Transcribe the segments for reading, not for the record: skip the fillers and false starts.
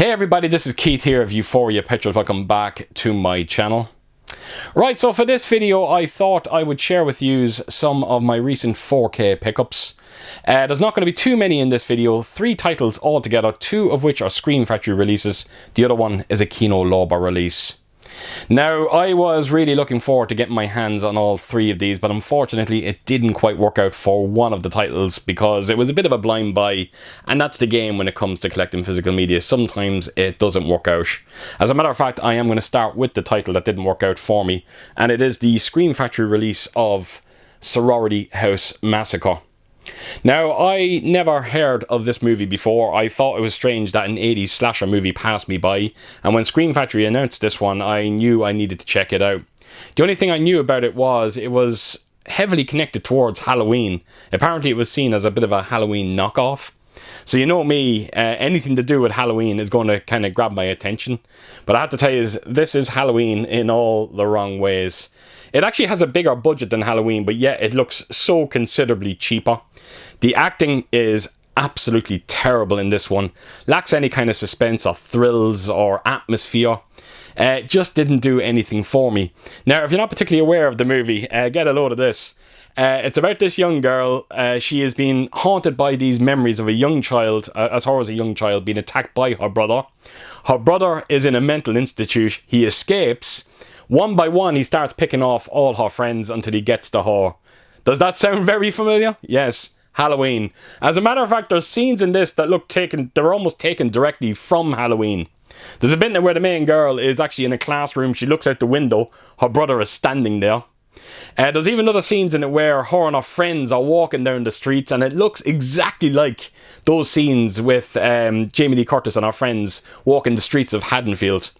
Hey everybody, this is Keith here of Euphoria Pictures. Welcome back to my channel. Right, so for this video I thought I would share with you some of my recent 4K pickups. There's not going to be too many in this video, 3 titles altogether, 2 of which are Screen Factory releases, the other one is a Kino Lorber release. Now, I was really looking forward to getting my hands on all 3 of these, but unfortunately it didn't quite work out for one of the titles because it was a bit of a blind buy, and that's the game when it comes to collecting physical media. Sometimes it doesn't work out. As a matter of fact, I am going to start with the title that didn't work out for me, and it is the Screen Factory release of Sorority House Massacre. Now, I never heard of this movie before. I thought it was strange that an 80s slasher movie passed me by, and when Screen Factory announced this one, I knew I needed to check it out. The only thing I knew about it was heavily connected towards Halloween. Apparently it was seen as a bit of a Halloween knockoff. So you know me, anything to do with Halloween is going to kind of grab my attention. But I have to tell you, this is Halloween in all the wrong ways. It actually has a bigger budget than Halloween, but yet it looks so considerably cheaper. The acting is absolutely terrible in this one. Lacks any kind of suspense or thrills or atmosphere. It just didn't do anything for me. Now, if you're not particularly aware of the movie, get a load of this. It's about this young girl. She has been haunted by these memories of a young child, as her as a young child, being attacked by her brother. Her brother is in a mental institute. He escapes. One by one, he starts picking off all her friends until he gets to her. Does that sound very familiar? Yes, Halloween. As a matter of fact, there's scenes in this that look they're almost taken directly from Halloween. There's a bit where the main girl is actually in a classroom. She looks out the window. Her brother is standing there. There's even other scenes in it where her and her friends are walking down the streets, and it looks exactly like those scenes with Jamie Lee Curtis and her friends walking the streets of Haddonfield.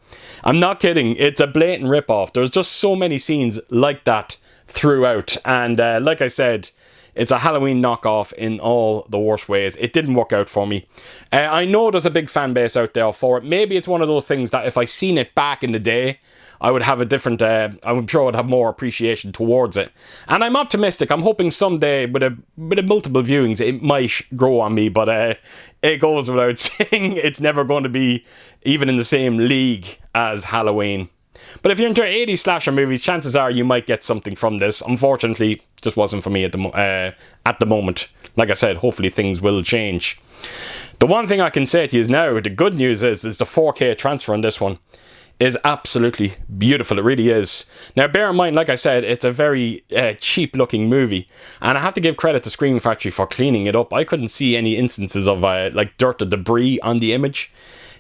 I'm not kidding, it's a blatant rip-off. There's just so many scenes like that throughout, and like I said, it's a Halloween knockoff in all the worst ways. It didn't work out for me. I know there's a big fan base out there for it. Maybe it's one of those things that if I seen it back in the day, I would have a different, I'm sure I'd have more appreciation towards it. And I'm optimistic. I'm hoping someday, with a multiple viewings, it might grow on me. But it goes without saying, it's never going to be even in the same league as Halloween. But if you're into 80s slasher movies, chances are you might get something from this. Unfortunately, just wasn't for me at the moment. Like I said, hopefully things will change. The one thing I can say to you is now, the good news is the 4K transfer on this one is absolutely beautiful. It really is. Now, bear in mind, like I said, it's a very cheap looking movie, and I have to give credit to Screen Factory for cleaning it up. I couldn't see any instances of like dirt or debris on the image.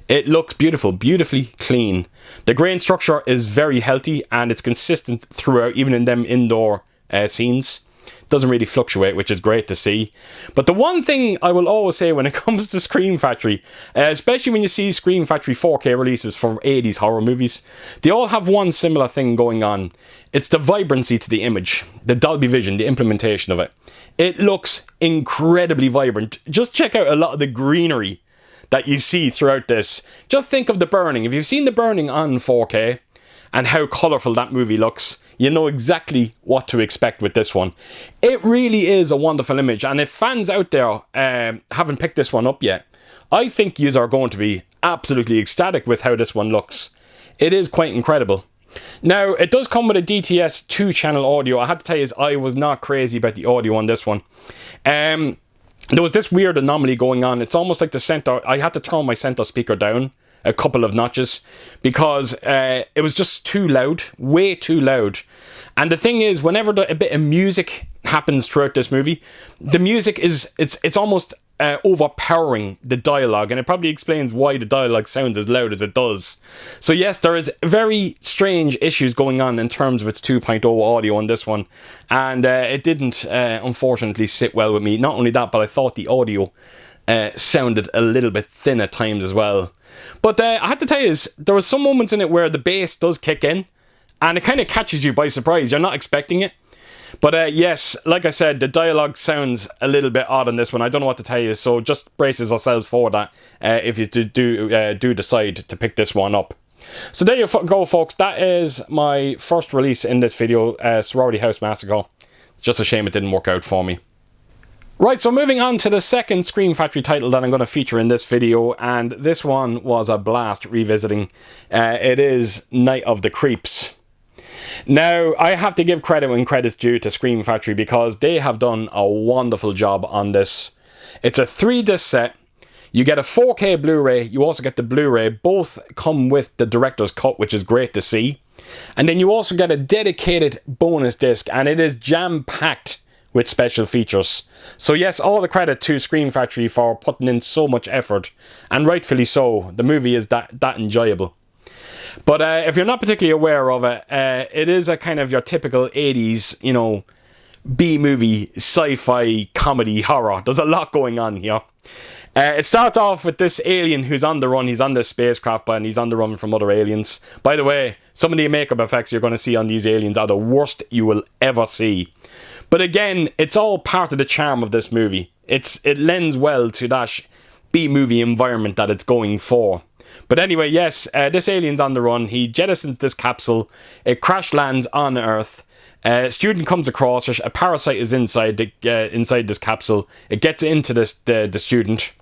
It looks beautiful, beautifully clean. The grain structure is very healthy, and it's consistent throughout, even in them indoor scenes. Doesn't really fluctuate, which is great to see. But the one thing I will always say when it comes to Screen Factory, especially when you see Screen Factory 4K releases for 80s horror movies, they all have one similar thing going on. It's the vibrancy to the image, the Dolby Vision, the implementation of it. It looks incredibly vibrant. Just check out a lot of the greenery that you see throughout this. Just think of The Burning. If you've seen The Burning on 4K and how colourful that movie looks, you know exactly what to expect with this one. It really is a wonderful image, and if fans out there haven't picked this one up yet, I think yous are going to be absolutely ecstatic with how this one looks. It is quite incredible. Now, it does come with a DTS 2-channel audio. I have to tell you, I was not crazy about the audio on this one. There was this weird anomaly going on. It's almost like the center, I had to turn my center speaker down a couple of notches because it was just too loud, way too loud. And the thing is, whenever a bit of music happens throughout this movie, the music is it's almost overpowering the dialogue, and it probably explains why the dialogue sounds as loud as it does. So yes, there is very strange issues going on in terms of its 2.0 audio on this one, and it didn't unfortunately sit well with me. Not only that, but I thought the audio sounded a little bit thin at times as well. But I have to tell you, there was some moments in it where the bass does kick in, and it kind of catches you by surprise. You're not expecting it. But yes, like I said, the dialogue sounds a little bit odd on this one. I don't know what to tell you, so just brace yourselves for that if you do decide to pick this one up. So there you go, folks. That is my first release in this video, Sorority House Massacre. Just a shame it didn't work out for me. Right, so moving on to the second Scream Factory title that I'm going to feature in this video, and this one was a blast revisiting. It is Night of the Creeps. Now, I have to give credit when credit's due to Scream Factory because they have done a wonderful job on this. It's a 3-disc set. You get a 4K Blu-ray, you also get the Blu-ray. Both come with the director's cut, which is great to see. And then you also get a dedicated bonus disc, and it is jam-packed with special features. So yes, all the credit to Scream Factory for putting in so much effort, and rightfully so. The movie is that enjoyable. But if you're not particularly aware of it, it is a kind of your typical 80s, you know, B-movie, sci-fi, comedy, horror. There's a lot going on here. It starts off with this alien who's on the run. He's on this spacecraft, and he's on the run from other aliens. By the way, some of the makeup effects you're going to see on these aliens are the worst you will ever see. But again, it's all part of the charm of this movie. It lends well to that B-movie environment that it's going for. But anyway, yes, this alien's on the run. He jettisons this capsule. It crash lands on Earth. A student comes across. A parasite is inside this capsule. It gets into the student.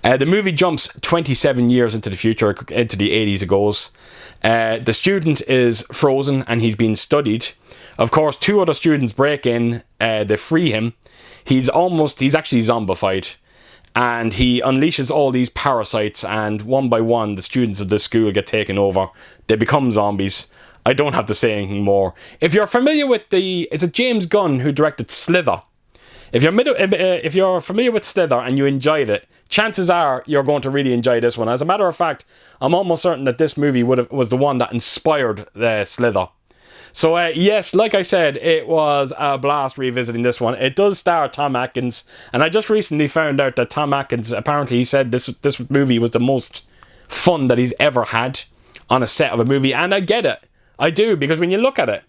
The movie jumps 27 years into the future, into the 80s it goes. The student is frozen and he's being studied. Of course, 2 other students break in, they free him. He's actually zombified. And he unleashes all these parasites, and one by one, the students of this school get taken over. They become zombies. I don't have to say anything more. If you're familiar with is it James Gunn who directed Slither? If you're familiar with Slither and you enjoyed it, chances are you're going to really enjoy this one. As a matter of fact, I'm almost certain that this movie was the one that inspired Slither. So yes, like I said, it was a blast revisiting this one. It does star Tom Atkins, and I just recently found out that Tom Atkins, apparently he said this movie was the most fun that he's ever had on a set of a movie, and I get it. I do, because when you look at it,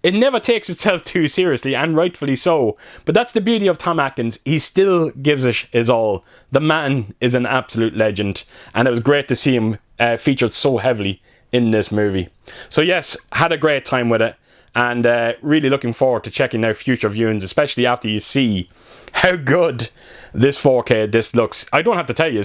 it never takes itself too seriously, and rightfully so. But that's the beauty of Tom Atkins. He still gives it his all. The man is an absolute legend, and it was great to see him featured so heavily in this movie. So yes, had a great time with it, and really looking forward to checking out future viewings, especially after you see how good this 4K disc looks. I don't have to tell you,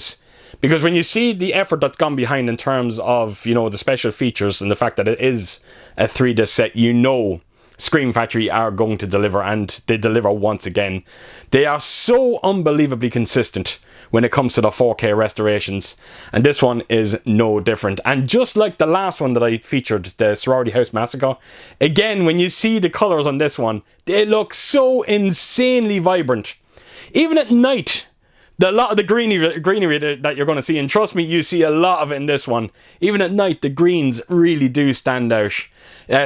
because when you see the effort that's gone behind in terms of, you know, the special features and the fact that it is a 3-disc set, you know Scream Factory are going to deliver, and they deliver once again. They are so unbelievably consistent when it comes to the 4K restorations, and this one is no different. And just like the last one that I featured, the Sorority House Massacre, again, when you see the colours on this one, they look so insanely vibrant. Even at night, a lot of the greenery that you're going to see, and trust me, you see a lot of it in this one. Even at night, the greens really do stand out.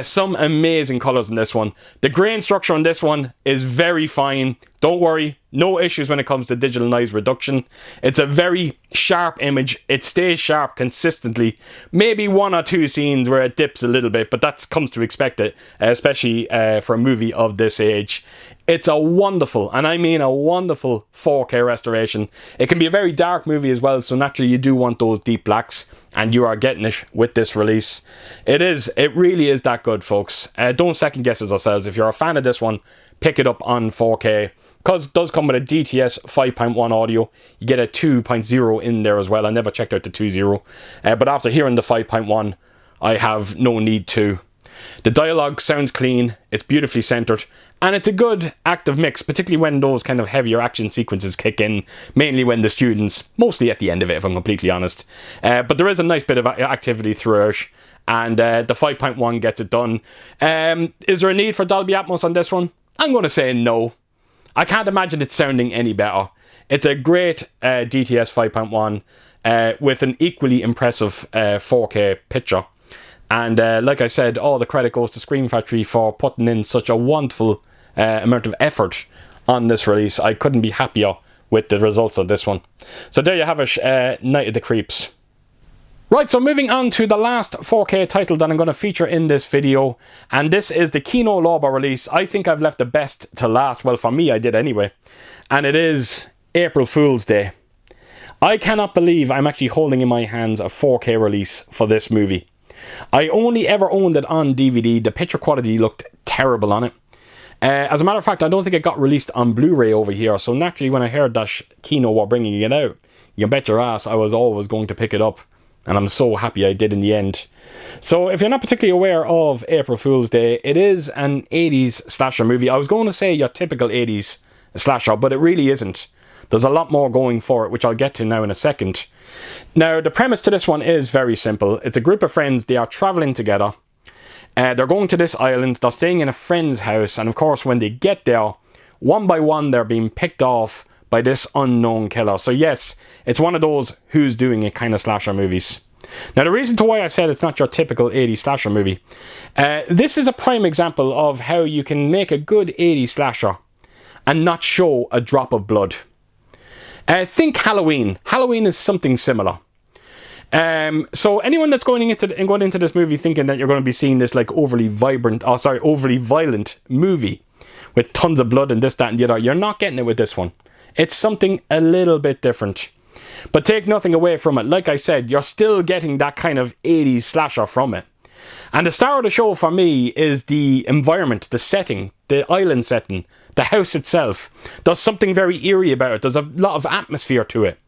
Some amazing colours in this one. The grain structure on this one is very fine. Don't worry, no issues when it comes to digital noise reduction. It's a very sharp image. It stays sharp consistently. Maybe 1 or 2 scenes where it dips a little bit, but that comes to expect it, especially for a movie of this age. It's a wonderful, and I mean a wonderful 4K restoration. It can be a very dark movie as well, so naturally you do want those deep blacks, and you are getting it with this release. It really is that good, folks. Don't second guess yourselves. If you're a fan of this one, pick it up on 4K. Because it does come with a DTS 5.1 audio. You get a 2.0 in there as well. I never checked out the 2.0. But after hearing the 5.1, I have no need to. The dialogue sounds clean. It's beautifully centered. And it's a good active mix, particularly when those kind of heavier action sequences kick in. Mainly when the students, mostly at the end of it, if I'm completely honest. But there is a nice bit of activity throughout. And the 5.1 gets it done. Is there a need for Dolby Atmos on this one? I'm going to say no. I can't imagine it sounding any better. It's a great DTS 5.1 with an equally impressive 4K picture. And like I said, all the credit goes to Scream Factory for putting in such a wonderful amount of effort on this release. I couldn't be happier with the results of this one. So there you have it, Night of the Creeps. Right, so moving on to the last 4K title that I'm going to feature in this video, and this is the Kino Lorber release. I think I've left the best to last. Well, for me, I did anyway. And it is April Fool's Day. I cannot believe I'm actually holding in my hands a 4K release for this movie. I only ever owned it on DVD. The picture quality looked terrible on it. As a matter of fact, I don't think it got released on Blu-ray over here, so naturally when I heard that Kino were bringing it out, you bet your ass I was always going to pick it up. And I'm so happy I did in the end. So if you're not particularly aware of April Fool's Day, it is an 80s slasher movie. I was going to say your typical 80s slasher, but it really isn't. There's a lot more going for it, which I'll get to now in a second. Now, the premise to this one is very simple. It's a group of friends. They are traveling together. They're going to this island. They're staying in a friend's house. And of course, when they get there, one by one, they're being picked off by this unknown killer. So yes, it's one of those who's doing it kind of slasher movies. Now, the reason to why I said it's not your typical 80s slasher movie, this is a prime example of how you can make a good 80s slasher and not show a drop of blood. Think Halloween. Halloween is something similar. So anyone that's going into this movie thinking that you're going to be seeing this like overly violent movie with tons of blood and this, that, and the other, you're not getting it with this one. It's something a little bit different. But take nothing away from it. Like I said, you're still getting that kind of 80s slasher from it. And the star of the show for me is the environment, the setting, the island setting, the house itself. There's something very eerie about it. There's a lot of atmosphere to it.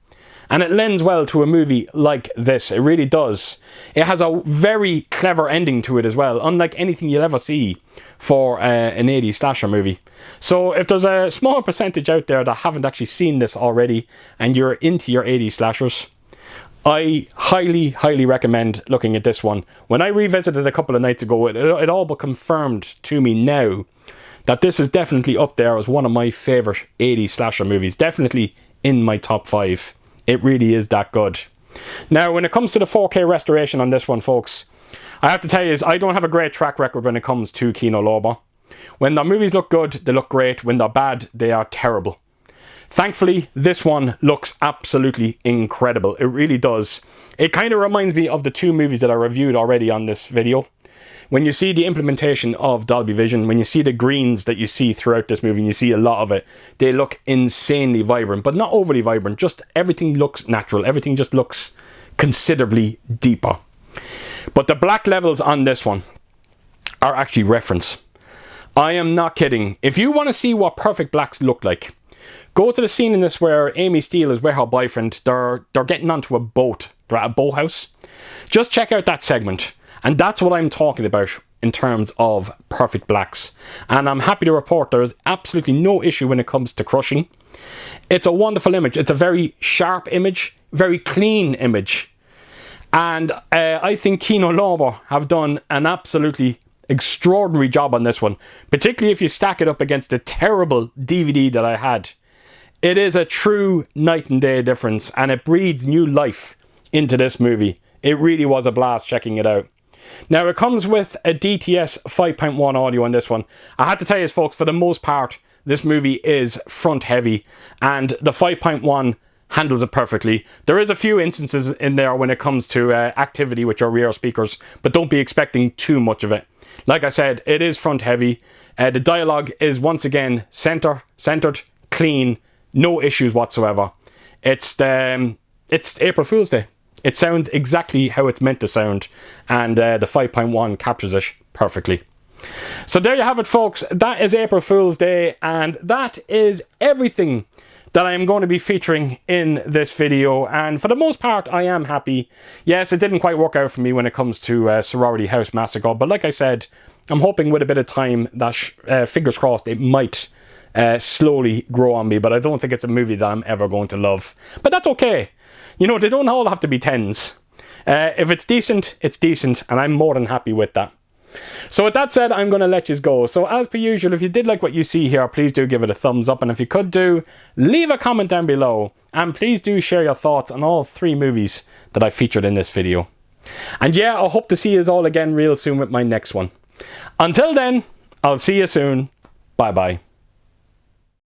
And it lends well to a movie like this. It really does. It has a very clever ending to it as well, unlike anything you'll ever see for an 80s slasher movie. So if there's a small percentage out there that haven't actually seen this already and you're into your 80s slashers, I highly, highly recommend looking at this one. When I revisited a couple of nights ago, it all but confirmed to me now that this is definitely up there as one of my favourite 80s slasher movies. Definitely in my top 5. It really is that good. Now, when it comes to the 4K restoration on this one, folks, I have to tell you, I don't have a great track record when it comes to Kino Lorber. When their movies look good, they look great. When they're bad, they are terrible. Thankfully, this one looks absolutely incredible. It really does. It kind of reminds me of the 2 movies that I reviewed already on this video. When you see the implementation of Dolby Vision, when you see the greens that you see throughout this movie, and you see a lot of it, they look insanely vibrant, but not overly vibrant. Just everything looks natural. Everything just looks considerably deeper. But the black levels on this one are actually reference. I am not kidding. If you want to see what perfect blacks look like, go to the scene in this where Amy Steele is with her boyfriend. They're getting onto a boat. They're at a boathouse. Just check out that segment. And that's what I'm talking about in terms of perfect blacks. And I'm happy to report there is absolutely no issue when it comes to crushing. It's a wonderful image. It's a very sharp image, very clean image. And I think Kino Lorber have done an absolutely extraordinary job on this one. Particularly if you stack it up against the terrible DVD that I had. It is a true night and day difference. And it breathes new life into this movie. It really was a blast checking it out. Now, it comes with a DTS 5.1 audio on this one. I had to tell you, folks, for the most part, this movie is front heavy, and the 5.1 handles it perfectly. There is a few instances in there when it comes to activity with your rear speakers, but don't be expecting too much of it. Like I said, it is front heavy. The dialogue is once again centered, clean, no issues whatsoever. It's April Fool's Day. It sounds exactly how it's meant to sound, and the 5.1 captures it perfectly. So there you have it, folks. That is April Fool's Day, and that is everything that I am going to be featuring in this video. And for the most part, I am happy. Yes, it didn't quite work out for me when it comes to Sorority House Massacre, but like I said, I'm hoping with a bit of time that, fingers crossed, it might slowly grow on me, but I don't think it's a movie that I'm ever going to love. But that's okay. You know, they don't all have to be 10s. If it's decent, and I'm more than happy with that. So with that said, I'm going to let you go. So as per usual, if you did like what you see here, please do give it a thumbs up. And if you could do, leave a comment down below. And please do share your thoughts on all 3 movies that I featured in this video. And yeah, I hope to see you all again real soon with my next one. Until then, I'll see you soon. Bye bye.